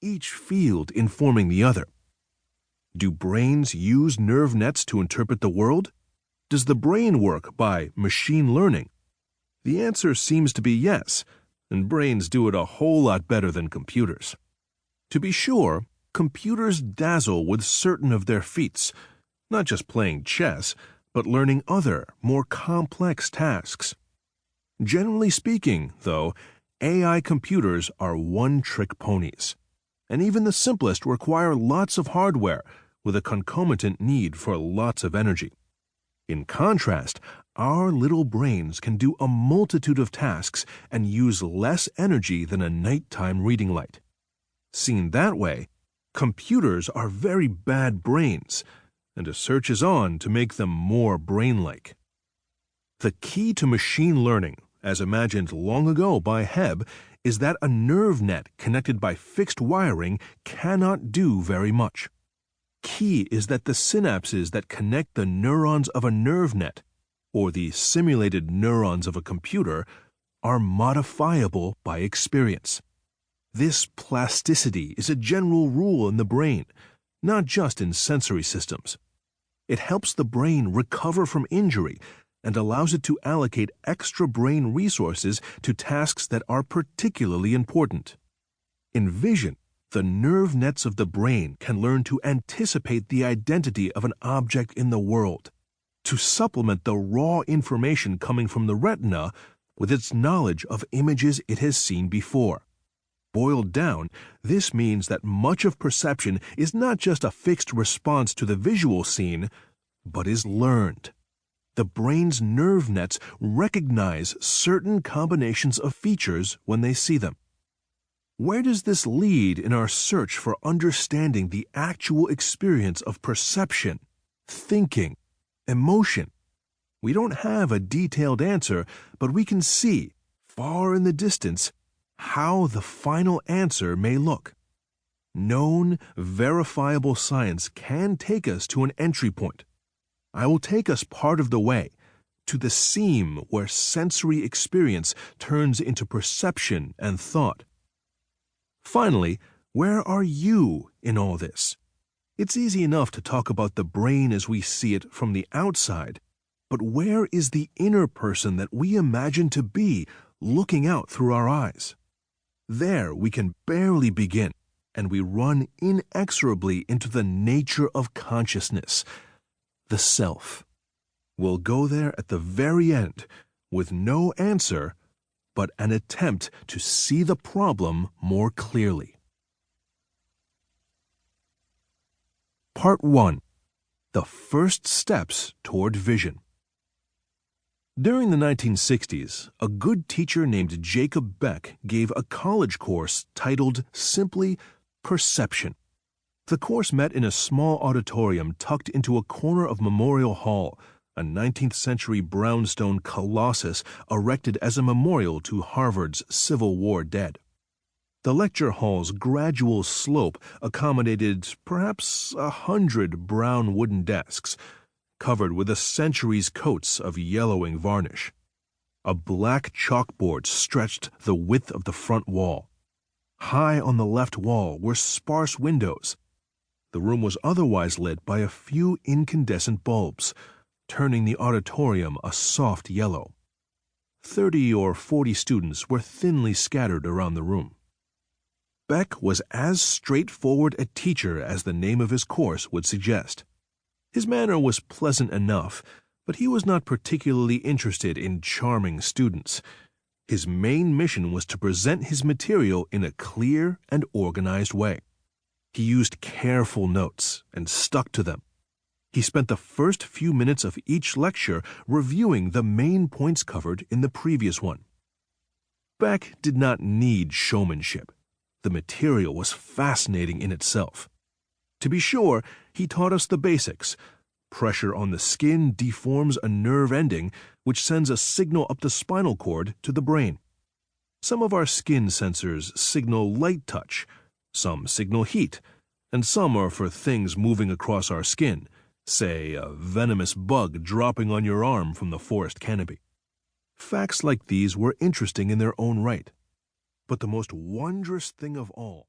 each field informing the other. Do brains use nerve nets to interpret the world? Does the brain work by machine learning? The answer seems to be yes, and brains do it a whole lot better than computers. To be sure, computers dazzle with certain of their feats, not just playing chess, but learning other, more complex tasks. Generally speaking, though, AI computers are one-trick ponies, and even the simplest require lots of hardware with a concomitant need for lots of energy. In contrast, our little brains can do a multitude of tasks and use less energy than a nighttime reading light. Seen that way, computers are very bad brains, and a search is on to make them more brain-like. The key to machine learning, as imagined long ago by Hebb, is that a nerve net connected by fixed wiring cannot do very much. Key is that the synapses that connect the neurons of a nerve net, or the simulated neurons of a computer, are modifiable by experience. This plasticity is a general rule in the brain, not just in sensory systems. It helps the brain recover from injury and allows it to allocate extra brain resources to tasks that are particularly important. In vision, the nerve nets of the brain can learn to anticipate the identity of an object in the world, to supplement the raw information coming from the retina with its knowledge of images it has seen before. Boiled down, this means that much of perception is not just a fixed response to the visual scene, but is learned. The brain's nerve nets recognize certain combinations of features when they see them. Where does this lead in our search for understanding the actual experience of perception, thinking, emotion? We don't have a detailed answer, but we can see, far in the distance, how the final answer may look. Known, verifiable science can take us to an entry point. I will take us part of the way, to the seam where sensory experience turns into perception and thought. Finally, where are you in all this? It's easy enough to talk about the brain as we see it from the outside, but where is the inner person that we imagine to be looking out through our eyes? There we can barely begin, and we run inexorably into the nature of consciousness, the self. We'll go there at the very end with no answer, but an attempt to see the problem more clearly. Part 1. The First Steps Toward Vision. During the 1960s, a good teacher named Jacob Beck gave a college course titled simply Perception. The course met in a small auditorium tucked into a corner of Memorial Hall, a 19th century brownstone colossus erected as a memorial to Harvard's Civil War dead. The lecture hall's gradual slope accommodated perhaps 100 brown wooden desks, covered with a century's coats of yellowing varnish. A black chalkboard stretched the width of the front wall. High on the left wall were sparse windows. The room was otherwise lit by a few incandescent bulbs, turning the auditorium a soft yellow. 30 or 40 students were thinly scattered around the room. Beck was as straightforward a teacher as the name of his course would suggest. His manner was pleasant enough, but he was not particularly interested in charming students. His main mission was to present his material in a clear and organized way. He used careful notes and stuck to them. He spent the first few minutes of each lecture reviewing the main points covered in the previous one. Beck did not need showmanship. The material was fascinating in itself. To be sure, he taught us the basics. Pressure on the skin deforms a nerve ending, which sends a signal up the spinal cord to the brain. Some of our skin sensors signal light touch, some signal heat, and some are for things moving across our skin, say a venomous bug dropping on your arm from the forest canopy. Facts like these were interesting in their own right. But the most wondrous thing of all